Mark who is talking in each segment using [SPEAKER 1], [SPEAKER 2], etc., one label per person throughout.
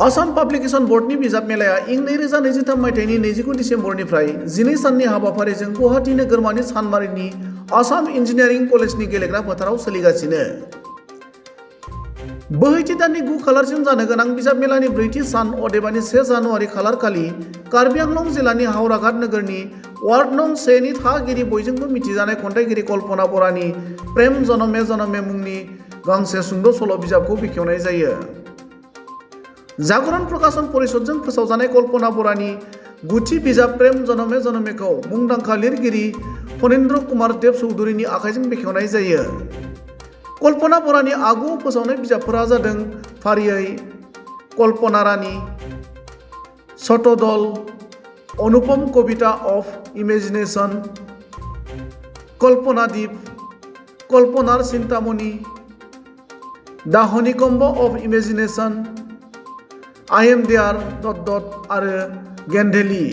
[SPEAKER 1] Assam publication बोर्डनि बिजाब मेलाया इं 2023 मायथाइनि 29 डिसेम्बरनिफ्राय 12 साननि हाबाफारिजों गुवाहाटी नोगोरमानि सानमारिनि आसाम इन्जिनियारिं कलेजनि गेलेग्रा फोथाराव सोलिगासिनो। बोहैथि दाननि 9 खालारसिम जानो गोनां बिजाब मेलानि 4थि सान अदेबानि 1 जानुवारि खालारखालि कार्बि आंलं जिल्लानि हावराघाट नोगोरनि वार्ड नं 1 नि थागिरि बयजोंबो मिथिजानाय खन्थाइगिरि कल्पना बरानि प्रेम जनमे जनमे मुंनि गांसे सुंद' सल' बिजाबखौ बेखेवनाय जायो। जागरण प्रकाशन परिषदजों फोसावजानाय कल्पना बरानि गुथि बिजाब प्रेम जनमे जनमेखौ मुंदांखा लिरगिरि फणीन्द्र कुमार देव चौधुरीनि आखाइजों बेखेवनाय जायो। कल्पना बरानि आगुआव फोसावनाय बिजाबफोरा जादों फारियै कल्पना रानी, शतदल, अनुपम कविता अफ इमेजिनेशन, कल्पना दीप, कल्पनार Chintamani, the honeycomb of imagination, I am there ... आरो गेन्डेलि।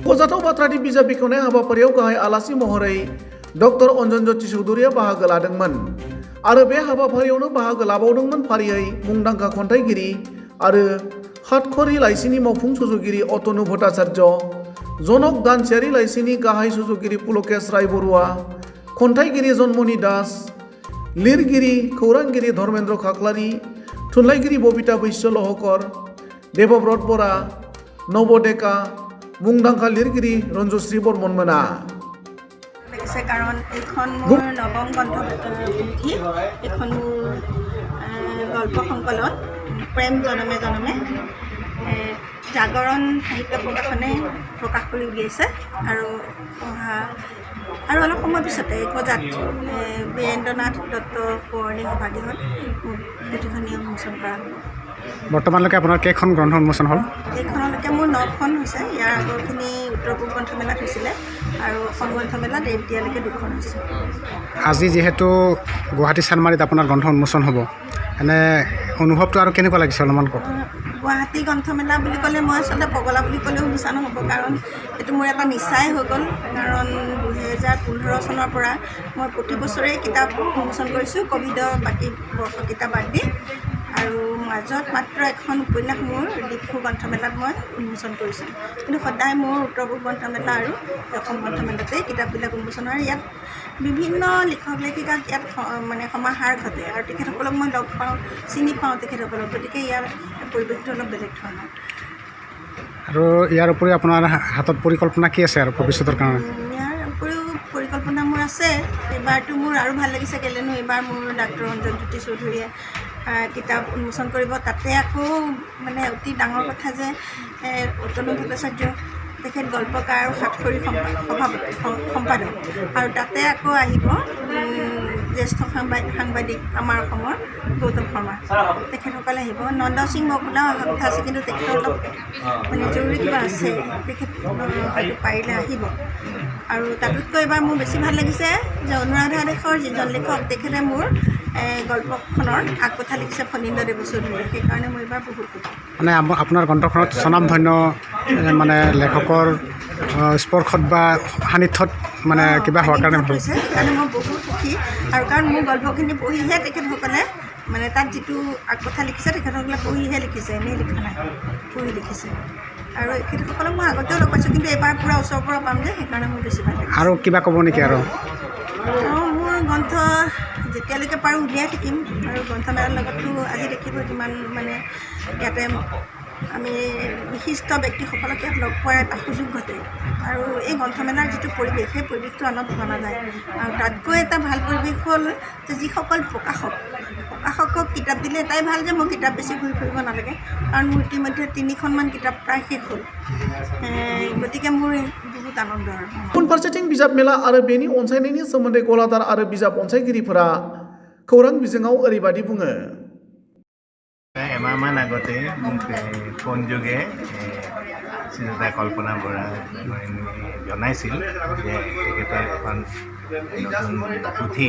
[SPEAKER 1] मख'जाथाव बाथ्रानि बिजाब बेखेवनाय हाबाफारियाव गाहाय आलासि महरै डक्टर अन्जन ज्योति चौधुरीया बाहागो लादोंमोन आरो बे हाबाफारियावनो बाहागो लाबावदोंमोन फारियै मुंदांखा खन्थाइगिरि आरो हातखरि लाइसिनि मावफुं सुजुगिरि अतनु भट्टाचार्य, जनक दानसेयारि लाइसिनि गाहाय सुजुगिरि पुलकेश राय बरुवा, खन्थाइगिरि जन्मनि दास, लिरगिरि खौरांगिरि धर्मेन्द्र खाख्लारि, थुनलाइगिरि बबिता बैश्य लहकर, देबव्रत बरा, नवडेका, मुंदांखा लिरगिरि रन्जश्री बर्मन मोना।
[SPEAKER 2] कारण এখন মোৰ নৱম গ্ৰন্থপুথি, এখন মোৰ গল্প সংকলন প্ৰেম জনমে জনমে জাগৰণ সাহিত্য প্ৰকাশনে প্ৰকাশ কৰি উলিয়াইছে আৰু অলপ সময় পিছতে গজাত বীৰেন্দ্ৰনাথ দত্ত পুৰণি সভাগৃহত পুথিখন উন্মোচন কৰা হ'ব।
[SPEAKER 3] বৰ্তমানলৈকে আপোনাৰ কেইখন গ্ৰন্থ উন্মোচন হ'ল?
[SPEAKER 2] এইখনলৈকে মোৰ 9খন হৈছে। ইয়াৰ আগৰখিনি উত্তৰ পূব গ্ৰন্থমেলাত হৈছিলে আৰু অসম গ্ৰন্থমেলাত এতিয়ালৈকে 2খন হৈছে।
[SPEAKER 3] আজি যিহেতু গুৱাহাটী চানমাৰিত আপোনাৰ গ্ৰন্থ উন্মোচন হ'ব, এনে অনুভৱটো আৰু কেনেকুৱা লাগিছে অলপমান কওক।
[SPEAKER 2] গুৱাহাটী গ্ৰন্থমেলা বুলি ক'লে মই আচলতে পগলা বুলি ক'লেও মিছা নহ'ব, কাৰণ এইটো মোৰ এটা নিচাই হৈ গ'ল। কাৰণ 2015 চনৰ পৰা মই প্ৰতি বছৰেই কিতাপ উন্মোচন কৰিছোঁ, ক'ভিডৰ বাকী বৰ্ষ কিতাপ বাদ দি, আৰু মাজত মাত্ৰ এখন উপন্যাস মোৰ ডিফু গ্ৰন্থমেলাত মই উন্মোচন কৰিছোঁ। কিন্তু সদায় মোৰ উত্তৰ পূব গ্ৰন্থমেলা আৰু অসম গ্ৰন্থমেলাতেই কিতাপবিলাক উন্মোচন হয়। ইয়াত বিভিন্ন লিখক লেখিকাক ইয়াত মানে সমাহাৰ ঘটে আৰু তেখেতসকলক মই লগ পাওঁ, চিনি পাওঁ তেখেতসকলক, গতিকে ইয়াৰ পৰিৱেশটো অলপ বেলেগ ধৰণৰ।
[SPEAKER 3] আৰু ইয়াৰ উপৰিও আপোনাৰ হাতত পৰিকল্পনা কি আছে আৰু ভৱিষ্যতৰ কাৰণে?
[SPEAKER 2] ইয়াৰ উপৰিও পৰিকল্পনা মোৰ আছে। এইবাৰটো মোৰ আৰু ভাল লাগিছে, কেলেনো এইবাৰ মোৰ ডাক্তৰ অঞ্জন জ্যোতি চৌধুৰীয়ে কিতাপ উন্মোচন কৰিব। তাতে আকৌ মানে অতি ডাঙৰ কথা যে অতনু ভট্টাচাৰ্য তেখেত গল্পকাৰ আৰু সাতখৰি সম্পাদক, আৰু তাতে আকৌ আহিব জ্যেষ্ঠ সাংবাদিক আমাৰ অসমৰ গৌতম শৰ্মা, তেখেতসকলে আহিব। নন্দ সিং বকুলাও অহা কথা আছে, কিন্তু তেখেতৰ অলপ মানে জৰুৰী কিবা আছে, তেখেত হয়তো পাৰিলে আহিব। আৰু তাতোতকৈ এইবাৰ মোৰ বেছি ভাল লাগিছে যে অনুৰাধা দেশৰ যিজন লেখক, তেখেতে মোৰ গল্পখনৰ আগকথা লিখিছে ফণীন্দ্ৰ দেৱ চৌধুৰীয়ে, সেইকাৰণে মই এইবাৰ বহুত সুখী।
[SPEAKER 3] মানে আপোনাৰ গ্ৰন্থখনত স্বনামধন্য মানে লেখকৰ স্পৰ্শত বা সান্নিধ্যত মানে কিবা হোৱাৰ কাৰণে
[SPEAKER 2] হৈছে, সেইকাৰণে মই বহুত সুখী। আৰু কাৰণ মোৰ গল্পখিনি পঢ়িহে তেখেতসকলে মানে তাত যিটো আগকথা লিখিছে, তেখেতসকলে পঢ়িহে লিখিছে, এনেই লিখা নাই, পঢ়ি লিখিছে। আৰু তেখেতসকলক মই আগতেও লগ পাইছোঁ, কিন্তু এইবাৰ পূৰা ওচৰৰ পৰা পাম যে, সেইকাৰণে মোৰ বেছি ভাল লাগিছে।
[SPEAKER 3] আৰু কিবা ক'ব নেকি? আৰু
[SPEAKER 2] মোৰ গ্ৰন্থ যেতিয়ালৈকে পাৰোঁ উলিয়াই থাকিম। আৰু গ্ৰন্থমেলাৰ লগতো আজি দেখিব কিমান মানে ইয়াতে আমি বিশিষ্ট ব্যক্তিসকলক ইয়াত লগ পোৱাৰ এটা সুযোগ ঘটে। আৰু এই গ্ৰন্থমেলাৰ যিটো পৰিৱেশ, সেই পৰিৱেশটো আনত পোৱা নাযায়। আৰু তাতকৈ এটা ভাল পৰিৱেশ হ'ল যে যিসকল প্ৰকাশকক কিতাপ দিলে এটাই ভাল যে মই কিতাপ বেছি ঘূৰি ফুৰিব নালাগে, কাৰণ মোৰ ইতিমধ্যে 3খনমান কিতাপ প্ৰায় শেষ হ'ল। গতিকে মোৰ বহুত আনন্দ। আৰু
[SPEAKER 1] उनफारसेथिं बिजाब मेला आरो बेनि अनसायनायनि सोमोन्दै गलादार आरो बिजाब अनसायगिरिफोरा खौरां बिजोङाव ओरैबादि बुङो।
[SPEAKER 4] এমাহমান আগতে মোক ফোন যোগে শ্ৰীযুতা কল্পনা বৰা জনাইছিল যে তেখেতৰ এখন নতুন পুথি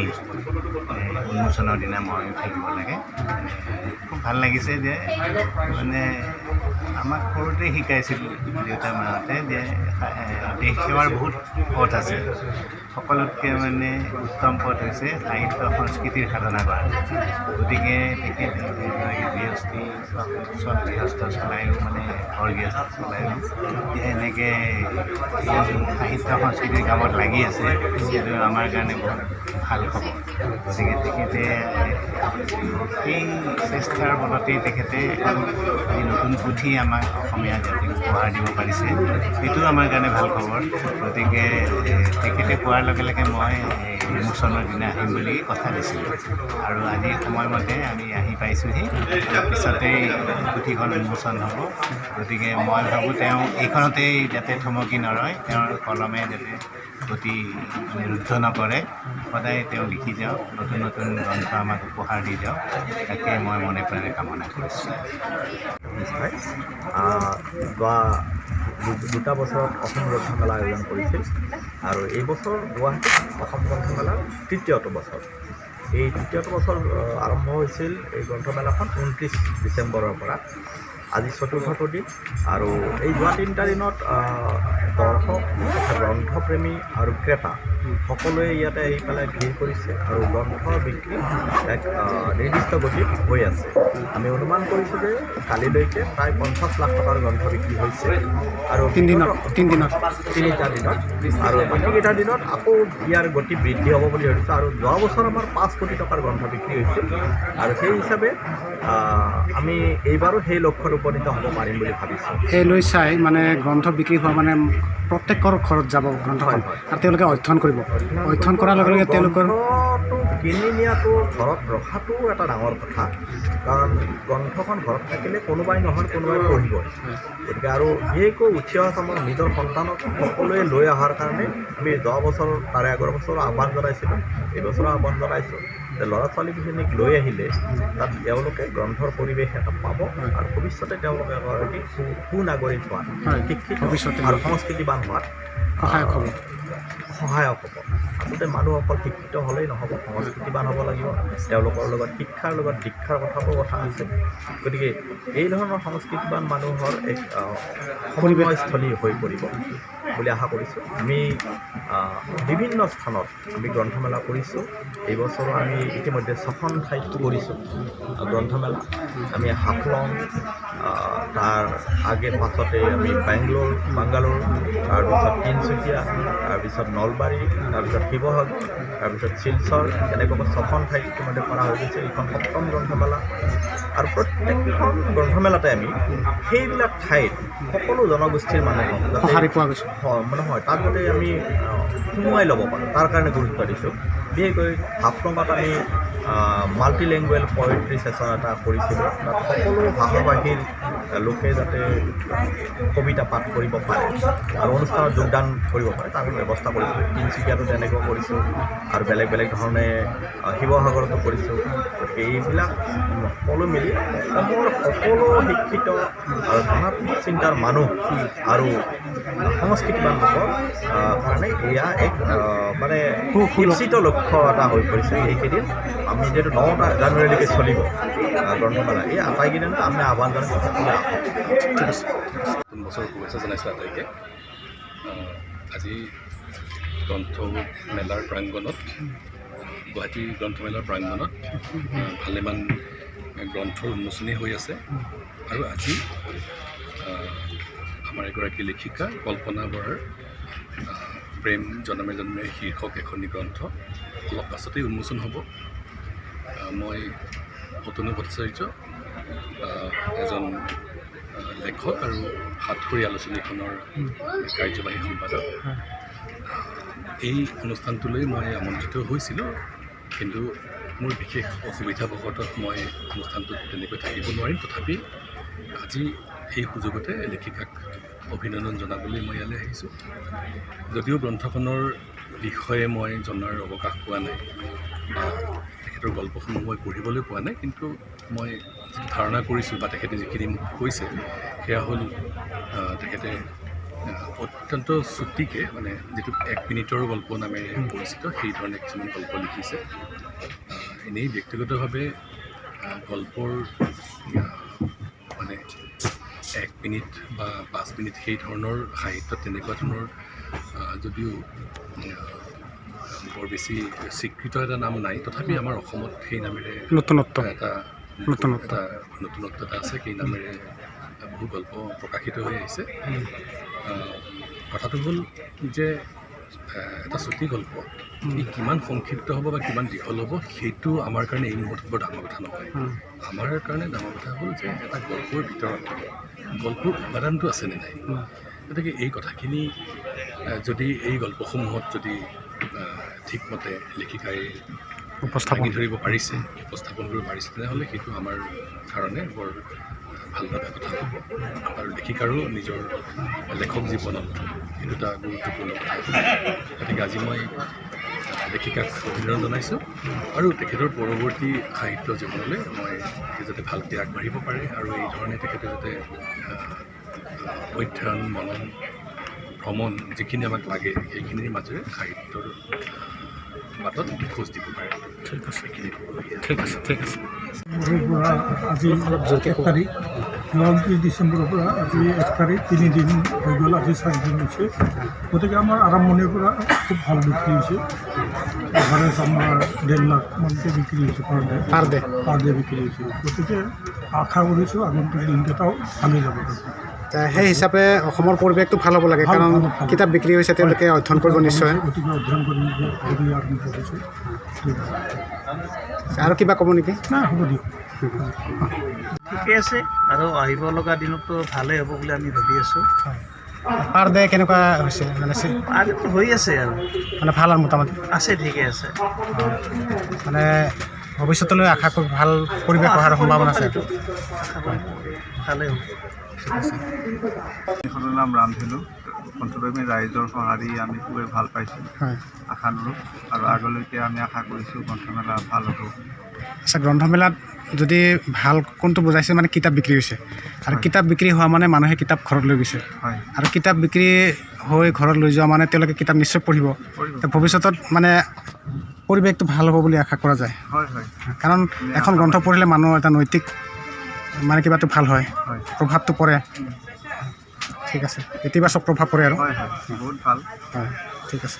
[SPEAKER 4] উন্মোচনৰ দিনা মই থাকিব লাগে। খুব ভাল লাগিছে যে মানে আমাক সৰুতে শিকাইছিল দেউতা মাহঁতে যে দেশ সেৱাৰ বহুত পথ আছে, সকলোতকৈ মানে উত্তম পথ হৈছে সাহিত্য সংস্কৃতিৰ সাধনা কৰা। গতিকে তেখেত গৃহস্থ চলায়ো মানে ঘৰ গৃহস্থ চলায়ো এনেকৈ সাহিত্য সংস্কৃতিৰ কামত লাগি আছে, সেইটো আমাৰ কাৰণে বহুত ভাল খবৰ। গতিকে তেখেতে এই চেষ্টাৰ বলতেই তেখেতে এই নতুন পুথি আমাক অসমীয়া জাতিক উপহাৰ দিব পাৰিছে, সেইটো আমাৰ কাৰণে ভাল খবৰ। গতিকে তেখেতে কোৱাৰ লগে লগে মই উন্মোচনৰ দিনা আহিম বুলি কথা দিছিলোঁ, আৰু আজি সময়মতে আমি আহি পাইছোঁহি। পিছতেই পুথিখন উন্মোচন হ'ব। গতিকে মই ভাবোঁ তেওঁ এইখনতেই যাতে থমকি নৰয়, তেওঁৰ কলমে যাতে অতি ৰুদ্ধ নকৰে, সদায় তেওঁ লিখি যাওক, নতুন নতুন গ্ৰন্থ আমাক উপহাৰ দি যাওক, তাকে মই মনে প্ৰাণে কামনা কৰিছোঁ।
[SPEAKER 5] নিশ্চয় যোৱা 2টা বছৰত অসম গ্ৰন্থমেলা আয়োজন কৰিছিল, আৰু এই বছৰ গুৱাহাটীত অসম গ্ৰন্থমেলাৰ 3য়টো বছৰ। এই 3য়টো বছৰ আৰম্ভ হৈছিল এই গ্ৰন্থমেলাখন 29 ডিচেম্বৰৰ পৰা। আজি 4ৰ্থটো দিন, আৰু এই যোৱা 3টা দিনত দৰ্শক তথা গ্ৰন্থপ্ৰেমী আৰু ক্ৰেতা সকলোৱে ইয়াতে আহি পেলাই ভিৰ কৰিছে, আৰু গ্ৰন্থ বিক্ৰী এক নিৰ্দিষ্ট গতিত হৈ আছে। আমি অনুমান কৰিছোঁ যে কালিলৈকে প্ৰায় 50 লাখ টকাৰ গ্ৰন্থ বিক্ৰী হৈছে, আৰু
[SPEAKER 3] 3 দিনত
[SPEAKER 5] 3টা দিনত, আৰু বাকীকেইটা দিনত আকৌ ইয়াৰ গতি বৃদ্ধি হ'ব বুলি ধৰিছোঁ। আৰু যোৱা বছৰ আমাৰ 5 কোটি টকাৰ গ্ৰন্থ বিক্ৰী হৈছিল, আৰু সেই হিচাপে আমি এইবাৰো সেই লক্ষ্যত উপনীত হ'ব পাৰিম বুলি ভাবিছোঁ।
[SPEAKER 3] এই লৈ চাই মানে গ্ৰন্থ বিক্ৰী হোৱা মানে প্ৰত্যেকৰ ঘৰত যাব গ্ৰন্থখন, আৰু তেওঁলোকে অধ্যয়ন কৰিব। অধ্যয়ন কৰাৰ লগে লগে তেওঁলোকৰ
[SPEAKER 5] গ্ৰন্থটো কিনি নিয়াটো, ঘৰত ৰখাটো এটা ডাঙৰ কথা, কাৰণ গ্ৰন্থখন ঘৰত থাকিলে কোনোবাই নহয় কোনোবাই পঢ়িব। গতিকে আৰু বিশেষকৈ উঠি অহা চামৰ নিজৰ সন্তানক সকলোৱে লৈ অহাৰ কাৰণে আমি যোৱা বছৰ তাৰে আগৰ বছৰ আহ্বান জনাইছিলোঁ, এইবছৰো আহ্বান জনাইছোঁ যে ল'ৰা ছোৱালীখিনিক লৈ আহিলে তাত তেওঁলোকে গ্ৰন্থৰ পৰিৱেশ এটা পাব, আৰু ভৱিষ্যতে তেওঁলোকে এগৰাকী সুনাগৰিক হোৱাত, শিক্ষিত আৰু সংস্কৃতিবান হোৱাত সহায়ক হ'ব। আচলতে মানুহ অকল শিক্ষিত হ'লেই নহ'ব, সংস্কৃতিবান হ'ব লাগিব, তেওঁলোকৰ লগত শিক্ষাৰ লগত দীক্ষাৰ কথা আছে। গতিকে এই ধৰণৰ সংস্কৃতিবান মানুহৰ এক সমন্বয়স্থলী হৈ পৰিব বুলি আশা কৰিছোঁ। আমি বিভিন্ন স্থানত আমি গ্ৰন্থমেলা কৰিছোঁ। এইবছৰো আমি ইতিমধ্যে 6খন ঠাইত কৰিছোঁ গ্ৰন্থমেলা। আমি হাফলং, তাৰ পাছতে আমি বাংগালোৰ, তাৰপিছত তিনিচুকীয়া, তাৰপিছত নলবাৰী, তাৰপিছত শিৱসাগৰ, তাৰপিছত শিলচৰ, এনেকৈ 6খন ঠাইত ইতিমধ্যে কৰা হৈ গৈছে। এইখন 7ম গ্ৰন্থমেলা, আৰু প্ৰত্যেকখন গ্ৰন্থমেলাতে আমি সেইবিলাক ঠাইত সকলো জনগোষ্ঠীৰ মানুহক নহয় তাত যাতে আমি সোমোৱাই ল'ব পাৰোঁ, তাৰ কাৰণে গুৰুত্ব দিছোঁ। বিশেষকৈ হাফলঙত আমি মাল্টিলেংগুৱেল পয়েট্ৰি ছেশ্যন এটা কৰিছিলোঁ। তাত সকলো ভাষা ভাষীৰ লোকে যাতে কবিতা পাঠ কৰিব পাৰে আৰু অনুষ্ঠানত যোগদান কৰিব পাৰে, তাৰ ব্যৱস্থা কৰিছিলোঁ। তিনিচুকীয়াতো তেনেকৈ কৰিছোঁ, আৰু বেলেগ বেলেগ ধৰণে শিৱসাগৰতো কৰিছোঁ। গতিকে এইবিলাক সকলো মিলি অসমৰ সকলো শিক্ষিত আৰু ধনাত্মক চিন্তাৰ মানুহ আৰু সংস্কৃতিবান লোকৰ কাৰণে এয়া এক মানে নিশ্চিত লক্ষ্য এটা হৈ পৰিছে। এইকেইদিন আমি যিহেতু 9 জানুৱাৰীলৈকে চলিব গ্ৰন্থমেলা, এই আটাইকেইদিনত আমি আহ্বান জনাইছোঁ সকলোৱে আহক।
[SPEAKER 6] নতুন বছৰ শুভেচ্ছা জনাইছোঁ আটাইকে। আজি গ্ৰন্থমেলাৰ প্ৰাংগণত, গুৱাহাটী গ্ৰন্থমেলাৰ প্ৰাংগণত ভালেমান গ্ৰন্থৰ উন্মোচনী হৈ আছে, আৰু আজি আমাৰ এগৰাকী লেখিকা কল্পনা বৰাৰ প্ৰেম জনমে জন্মে শীৰ্ষক এখনি গ্ৰন্থ অলপ পাছতেই উন্মোচন হ'ব। মই অতনু ভট্টাচাৰ্য, এজন লেখক আৰু সাতসৰী আলোচনীখনৰ কাৰ্যবাহী সম্পাদক। এই অনুষ্ঠানটোলৈ মই আমন্ত্ৰিত হৈছিলোঁ, কিন্তু মোৰ বিশেষ অসুবিধাবশতঃ মই অনুষ্ঠানটোত তেনেকৈ থাকিব নোৱাৰিম। তথাপি আজি এই সুযোগতে লেখিকাক অভিনন্দন জনাবলৈ মই ইয়ালৈ আহিছোঁ। যদিও গ্ৰন্থখনৰ বিষয়ে মই জনাৰ অৱকাশ পোৱা নাই বা তেখেতৰ গল্পসমূহ মই পঢ়িবলৈ পোৱা নাই, কিন্তু মই ধাৰণা কৰিছোঁ বা তেখেতে যিখিনি মোক কৈছে সেয়া হ'ল তেখেতে অত্যন্ত চুটিকে মানে যিটো 1 মিনিটৰ গল্প নামেৰে পৰিচিত সেই ধৰণে কিছুমান গল্প লিখিছে। এনেই ব্যক্তিগতভাৱে গল্পৰ মানে 1 মিনিট বা 5 মিনিট সেই ধৰণৰ সাহিত্যত তেনেকুৱা ধৰণৰ যদিও বৰ বেছি স্বীকৃত এটা নাম নাই, তথাপি আমাৰ অসমত সেই নামেৰে
[SPEAKER 3] নতুনত্ব
[SPEAKER 6] এটা নতুনত্ব এটা আছে। সেই নামেৰে বহু গল্প প্ৰকাশিত হৈ আহিছে। কথাটো হ'ল যে এটা চুটি গল্প ই কিমান সংক্ষিপ্ত হ'ব বা কিমান দীঘল হ'ব সেইটো আমাৰ কাৰণে এই মুহূৰ্তত বৰ ডাঙৰ কথা নহয়। আমাৰ কাৰণে ডাঙৰ কথা হ'ল যে এটা গল্পৰ ভিতৰত গল্পৰ উপাদানটো আছেনে নাই। গতিকে এই কথাখিনি যদি এই গল্পসমূহত যদি ঠিকমতে লেখিকাই
[SPEAKER 3] উপস্থাপন
[SPEAKER 6] ধৰিব পাৰিছে, উপস্থাপন কৰিব পাৰিছে, তেনেহ'লে সেইটো আমাৰ কাৰণে বৰ ভাল লগা কথা হ'ব। আৰু লেখিকাৰো নিজৰ লেখক জীৱনত সেইটো এটা গুৰুত্বপূৰ্ণ কথা। গতিকে আজি মই লেখিকাক অভিনন্দন জনাইছোঁ আৰু তেখেতৰ পৰৱৰ্তী সাহিত্য জীৱনলৈ মই যাতে ভালকৈ আগবাঢ়িব পাৰে আৰু এই ধৰণে তেখেতে যাতে অধ্যয়ন, মনন, ভ্ৰমণ যিখিনি আমাক লাগে সেইখিনিৰ মাজেৰে সাহিত্যৰ বাটত খোজ দিব পাৰে।
[SPEAKER 3] ঠিক আছে,
[SPEAKER 6] সেইখিনি
[SPEAKER 3] ঠিক আছে, ঠিক আছে।
[SPEAKER 7] আজি 1 তাৰিখ 29 ডিচেম্বৰৰ পৰা আজি 1 তাৰিখ 3 দিন হৈ গ'ল, আজি 4 দিন হৈছে। গতিকে আমাৰ আৰম্ভণিৰ পৰা খুব ভাল বিক্ৰী হৈছে। এভাৰেজ আমাৰ 1.5 লাখ মানকৈ বিক্ৰী হৈছে পাৰ ডে বিক্ৰী হৈছে। গতিকে আশা কৰিছোঁ আগন্তুক দিনকেইটাও ভালেই যাব।
[SPEAKER 3] সেই হিচাপে অসমৰ পৰিৱেশটো ভাল হ'ব লাগে, কাৰণ কিতাপ বিক্ৰী হৈছে, তেওঁলোকে অধ্যয়ন কৰিব নিশ্চয়।
[SPEAKER 7] গতিকে অধ্যয়ন কৰি আৰম্ভ কৰিছোঁ।
[SPEAKER 3] আৰু কিবা ক'ব নেকি?
[SPEAKER 7] নাই, হ'ব দিয়ক।
[SPEAKER 8] ঠিকে আছে আৰু আহিব লগা দিনতো ভালেই হ'ব বুলি আমি ভাবি আছোঁ।
[SPEAKER 3] পাৰ ডে কেনেকুৱা হৈছে মানে
[SPEAKER 8] আগতো হৈ আছে আৰু
[SPEAKER 3] মানে ভাল আৰু মোটামুটি
[SPEAKER 8] আছে, ঠিকে আছে।
[SPEAKER 3] মানে ভৱিষ্যতলৈ আশা কৰি ভাল পৰিৱেশ অহাৰ সম্ভাৱনা আছে।
[SPEAKER 8] ভালেই হ'ব।
[SPEAKER 9] এইখনৰ নাম ৰামধেনু। গ্ৰন্থপ্ৰেমী ৰাইজৰ সঁহাৰি আমি খুবেই ভাল পাইছোঁ,
[SPEAKER 3] হয়।
[SPEAKER 9] আশানুৰূপ, আৰু আগলৈকে আমি আশা কৰিছোঁ গ্ৰন্থমেলা ভাল হ'ব।
[SPEAKER 3] আচ্ছা, গ্ৰন্থমেলাত যদি ভাল কোনটো বুজাইছে মানে কিতাপ বিক্ৰী হৈছে, আৰু কিতাপ বিক্ৰী হোৱা মানে মানুহে কিতাপ ঘৰত লৈ গৈছে,
[SPEAKER 9] হয়,
[SPEAKER 3] আৰু কিতাপ বিক্ৰী হৈ ঘৰত লৈ যোৱা মানে তেওঁলোকে কিতাপ নিশ্চয় পঢ়িব। তো ভৱিষ্যতত মানে পৰিৱেশটো ভাল হ'ব বুলি আশা কৰা যায়।
[SPEAKER 9] হয়, হয়,
[SPEAKER 3] কাৰণ এখন গ্ৰন্থ পঢ়িলে মানুহৰ এটা নৈতিক মানে কিবাটো ভাল হয়,
[SPEAKER 9] হয়,
[SPEAKER 3] প্ৰভাৱটো পৰে। ঠিক আছে, ইতিবাচক প্ৰভাৱ পৰে আৰু
[SPEAKER 9] হয়, হয়, বহুত ভাল।
[SPEAKER 3] হয়, ঠিক আছে।